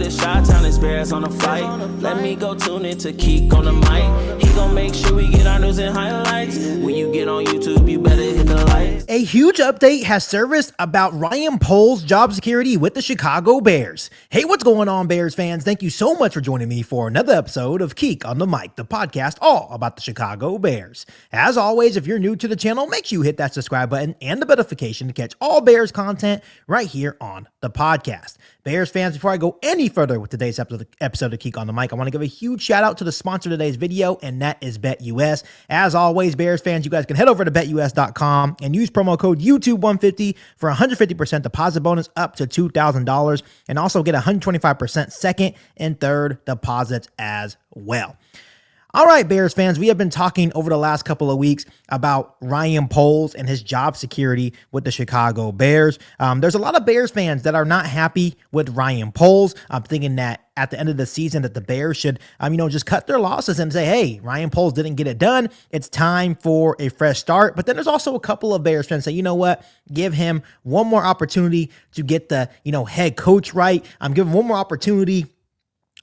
the Chi-Town experience on the flight. Let me go tune in to Keek on the mic. He gon' make sure we get our news and highlights. When you get on YouTube, you better hit the like. A huge update has surfaced about Ryan Poles' job security with the Chicago Bears. Hey, what's going on, Bears fans? Thank you so much for joining me for another episode of Keek on the Mic, the podcast all about the Chicago Bears. As always, if you're new to the channel, make sure you hit that subscribe button and the notification to catch all Bears content right here on the podcast. Bears fans, before I go any further with today's episode of Keek on the Mic, I want to give a huge shout out to the sponsor of today's video, and that is BetUS. As always, Bears fans, you guys can head over to betus.com and use promo code YouTube150 for 150% deposit bonus up to $2,000, and also get 125% second and third deposits as well. All right, Bears fans, we have been talking over the last couple of weeks about Ryan Poles and his job security with the Chicago Bears. There's a lot of Bears fans that are not happy with Ryan Poles. I'm thinking that at the end of the season that the Bears should, just cut their losses and say, hey, Ryan Poles didn't get it done. It's time for a fresh start. But then there's also a couple of Bears fans say, you know what, give him one more opportunity to get the, head coach right. Give him one more opportunity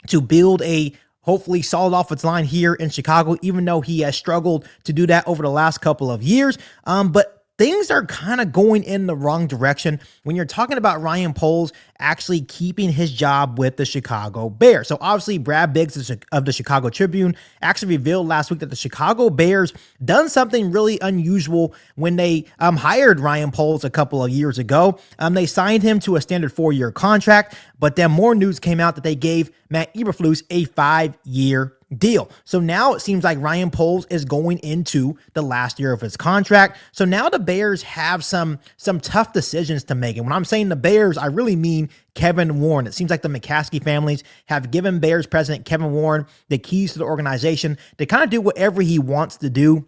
to build a hopefully solid offensive line here in Chicago, even though he has struggled to do that over the last couple of years. But things are kind of going in the wrong direction when you're talking about Ryan Poles actually keeping his job with the Chicago Bears. So obviously Brad Biggs of the Chicago Tribune actually revealed last week that the Chicago Bears done something really unusual when they hired Ryan Poles a couple of years ago. They signed him to a standard 4-year contract, but then more news came out that they gave Matt Eberflus a 5-year deal. So now it seems like Ryan Poles is going into the last year of his contract. So now the Bears have some tough decisions to make. And when I'm saying the Bears, I really mean Kevin Warren. It seems like the McCaskey families have given Bears president Kevin Warren the keys to the organization to kind of do whatever he wants to do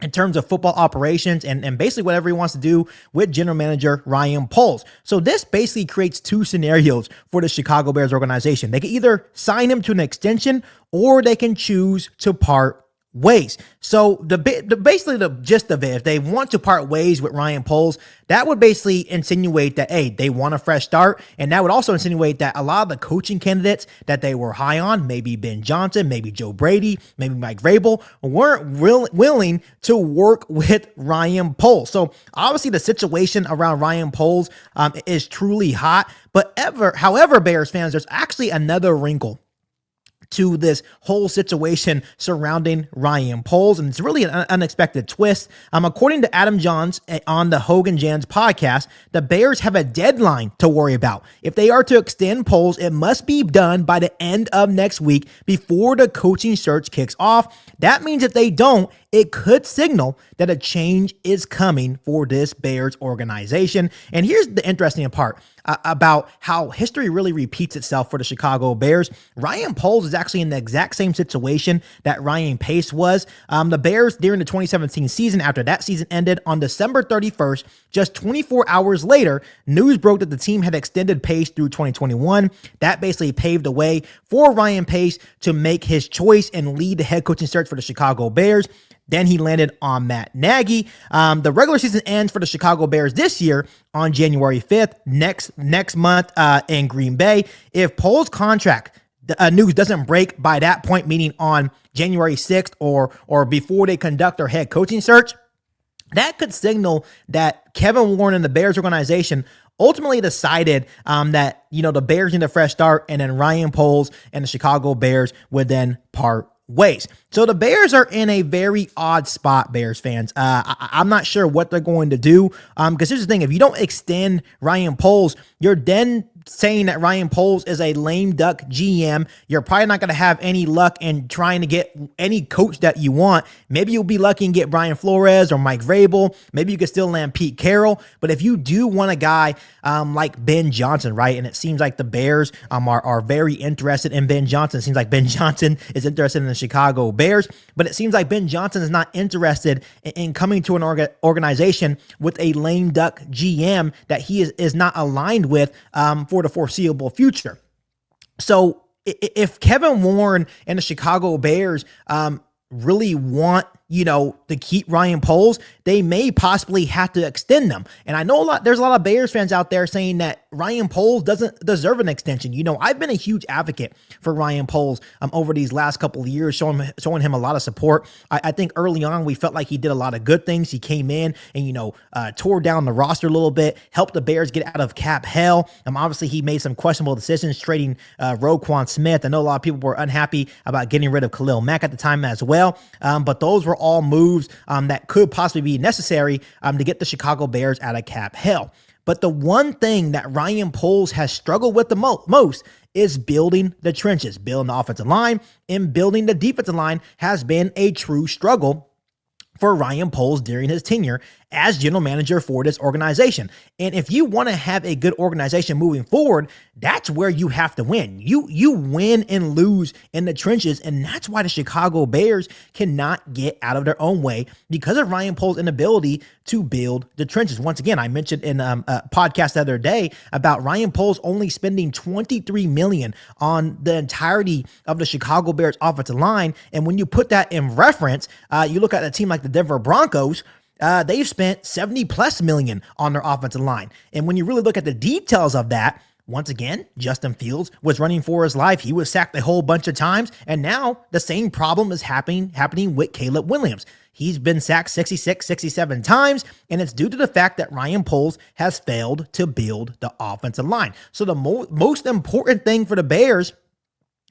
in terms of football operations and basically whatever he wants to do with general manager Ryan Poles. So this basically creates two scenarios for the Chicago Bears organization. They can either sign him to an extension or they can choose to part ways. So basically the gist of it, if they want to part ways with Ryan Poles, that would basically insinuate that, hey, they want a fresh start. And that would also insinuate that a lot of the coaching candidates that they were high on, maybe Ben Johnson, maybe Joe Brady, maybe Mike Vrabel, weren't willing to work with Ryan Poles. So obviously the situation around Ryan Poles is truly hot. But however, Bears fans, there's actually another wrinkle to this whole situation surrounding Ryan Poles, and it's really an unexpected twist. According to Adam Johns on the Hoge Johns podcast, the Bears have a deadline to worry about. If they are to extend Poles, it must be done by the end of next week before the coaching search kicks off. That means if they don't, it could signal that a change is coming for this Bears organization. And here's the interesting part about how history really repeats itself for the Chicago Bears. Ryan Poles is actually in the exact same situation that Ryan Pace was. The Bears during the 2017 season, after that season ended on December 31st, just 24 hours later, news broke that the team had extended Pace through 2021. That basically paved the way for Ryan Pace to make his choice and lead the head coaching search for the Chicago Bears. Then he landed on Matt Nagy. The regular season ends for the Chicago Bears this year on January 5th, next month in Green Bay. If Poles' contract news doesn't break by that point, meaning on January 6th or before they conduct their head coaching search, that could signal that Kevin Warren and the Bears organization ultimately decided that, the Bears need a fresh start, and then Ryan Poles and the Chicago Bears would then part ways. So the Bears are in a very odd spot, Bears fans. I'm not sure what they're going to do. Because here's the thing, if you don't extend Ryan Poles, you're then saying that Ryan Poles is a lame duck GM. You're probably not going to have any luck in trying to get any coach that you want. Maybe you'll be lucky and get Brian Flores or Mike Vrabel. Maybe you could still land Pete Carroll. But if you do want a guy like Ben Johnson, right, and it seems like the Bears are very interested in Ben Johnson. It seems like Ben Johnson is interested in the Chicago Bears, but it seems like Ben Johnson is not interested in coming to an organization with a lame duck GM that he is not aligned with for the foreseeable future. So if Kevin Warren and the Chicago Bears really want to keep Ryan Poles, they may possibly have to extend them. And I know there's a lot of Bears fans out there saying that Ryan Poles doesn't deserve an extension. I've been a huge advocate for Ryan Poles over these last couple of years, showing him a lot of support. I think early on we felt like he did a lot of good things. He came in and, tore down the roster a little bit, helped the Bears get out of cap hell. Obviously he made some questionable decisions trading Roquan Smith. I know a lot of people were unhappy about getting rid of Khalil Mack at the time as well. But those were all moves that could possibly be necessary to get the Chicago Bears out of cap hell. But the one thing that Ryan Poles has struggled with the most is building the trenches. Building the offensive line and building the defensive line has been a true struggle for Ryan Poles during his tenure as general manager for this organization. And if you want to have a good organization moving forward, that's where you have to win. You win and lose in the trenches, and that's why the Chicago Bears cannot get out of their own way because of Ryan Poles' inability to build the trenches. Once again, I mentioned in a podcast the other day about Ryan Poles only spending $23 million on the entirety of the Chicago Bears offensive line. And when you put that in reference, you look at a team like the Denver Broncos, they've spent 70 plus million on their offensive line. And when you really look at the details of that, once again, Justin Fields was running for his life. He was sacked a whole bunch of times. And now the same problem is happening with Caleb Williams. He's been sacked 66, 67 times, and it's due to the fact that Ryan Poles has failed to build the offensive line. So the most important thing for the Bears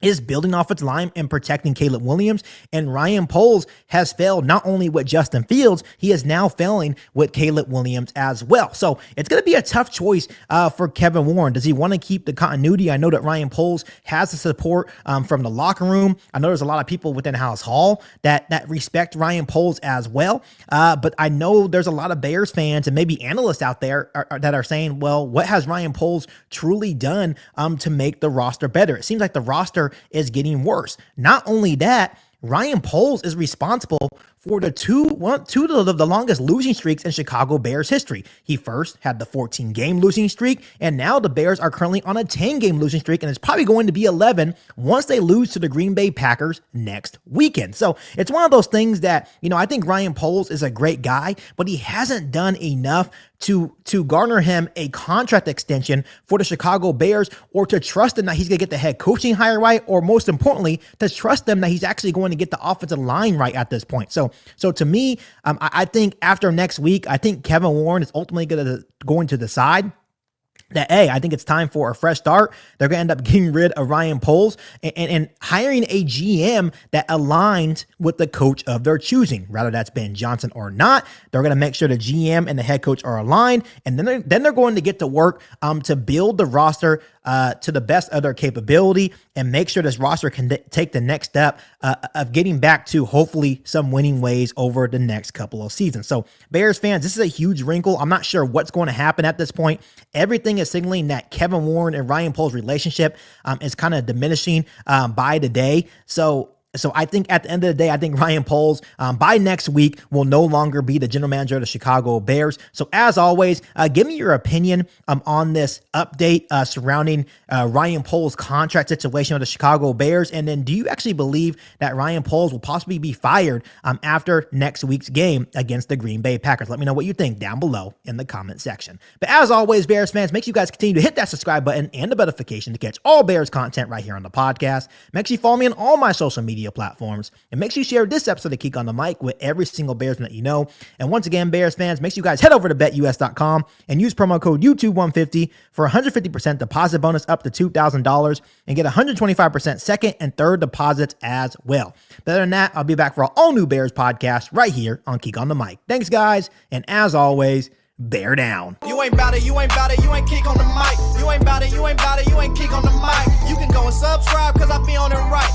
is building offensive line and protecting Caleb Williams. And Ryan Poles has failed not only with Justin Fields, he is now failing with Caleb Williams as well. So it's going to be a tough choice for Kevin Warren. Does he want to keep the continuity? I know that Ryan Poles has the support from the locker room. I know there's a lot of people within House Hall that respect Ryan Poles as well. But I know there's a lot of Bears fans and maybe analysts out there that are saying, well, what has Ryan Poles truly done to make the roster better? It seems like the roster is getting worse. Not only that, Ryan Poles is responsible for two of the longest losing streaks in Chicago Bears history. He first had the 14-game losing streak, and now the Bears are currently on a 10-game losing streak, and it's probably going to be 11 once they lose to the Green Bay Packers next weekend. So it's one of those things that, I think Ryan Poles is a great guy, but he hasn't done enough to garner him a contract extension for the Chicago Bears, or to trust him that he's going to get the head coaching hire right, or most importantly, to trust them that he's actually going to get the offensive line right at this point. So to me, I think after next week, I think Kevin Warren is ultimately going to decide that, hey, I think it's time for a fresh start. They're going to end up getting rid of Ryan Poles and hiring a GM that aligns with the coach of their choosing. Whether that's Ben Johnson or not, they're going to make sure the GM and the head coach are aligned, and then they're going to get to work to build the roster to the best of their capability and make sure this roster can take the next step of getting back to hopefully some winning ways over the next couple of seasons. So Bears fans, this is a huge wrinkle. I'm not sure what's going to happen at this point. Everything is signaling that Kevin Warren and Ryan Poles' relationship is kind of diminishing by the day. So I think at the end of the day, I think Ryan Poles by next week will no longer be the general manager of the Chicago Bears. So as always, give me your opinion on this update surrounding Ryan Poles' contract situation with the Chicago Bears. And then do you actually believe that Ryan Poles will possibly be fired after next week's game against the Green Bay Packers? Let me know what you think down below in the comment section. But as always, Bears fans, make sure you guys continue to hit that subscribe button and the notification to catch all Bears content right here on the podcast. Make sure you follow me on all my social media platforms, and make sure you share this episode of Geek on the Mic with every single Bears fan that you know. And once again, Bears fans, make sure you guys head over to betus.com and use promo code YouTube150 for 150% deposit bonus up to $2,000 and get 125% second and third deposits as well. But other than that, I'll be back for an all new Bears podcast right here on Geek on the Mic. Thanks, guys, and as always, bear down. You ain't bout it, you ain't bout it, you ain't Geek on the Mic. You ain't bout it, you ain't bout it, you ain't Geek on the Mic. You can go and subscribe, cause I be on it right.